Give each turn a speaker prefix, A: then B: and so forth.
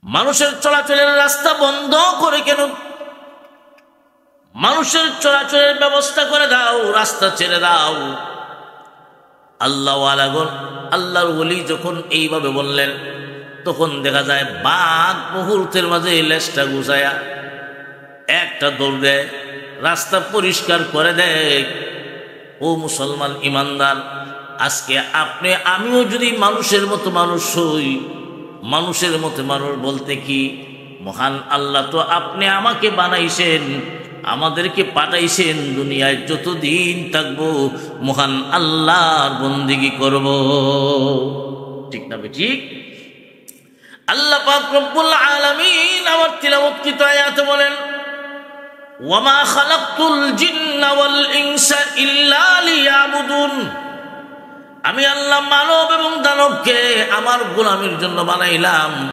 A: মানুষের চলাচলের রাস্তা বন্ধ করে কেন? মানুষের চলাচলের ব্যবস্থা করে দাও, রাস্তা ছেড়ে দাও। আল্লাহওয়ালাগণ, আল্লাহর ওলি যখন এইভাবে বললেন, তখন দেখা যায় বাঘ মুহূর্তের মাঝে লেজটা গুছায়া একটা দৌড় দেয়, রাস্তা পরিষ্কার করে দেয়। ও মুসলমান ইমানদার, আজকে আপনি আমিও যদি মানুষের মতো মানুষ হই, মানুষের মতো মানুষ বলতে কি, মহান আল্লাহ তো আপনি আমাকে বানাইছেন, আমাদেরকে পাঠাইছেন দুনিয়ায়, যতদিন থাকবো মহান আল্লাহর বন্দেগী করব। ঠিক না ঠিক? আল্লাহ পাক রব্বুল আলামিন আমার তিলাওয়াতকৃত আয়াতে বলেন, ওয়ামা খালাকতুল জিন্না ওয়াল ইনসা ইল্লা লিয়াবুদুন। আমি আল্লাহ মানব এবং দানবকে আমার গোলামির জন্য বানাইলাম।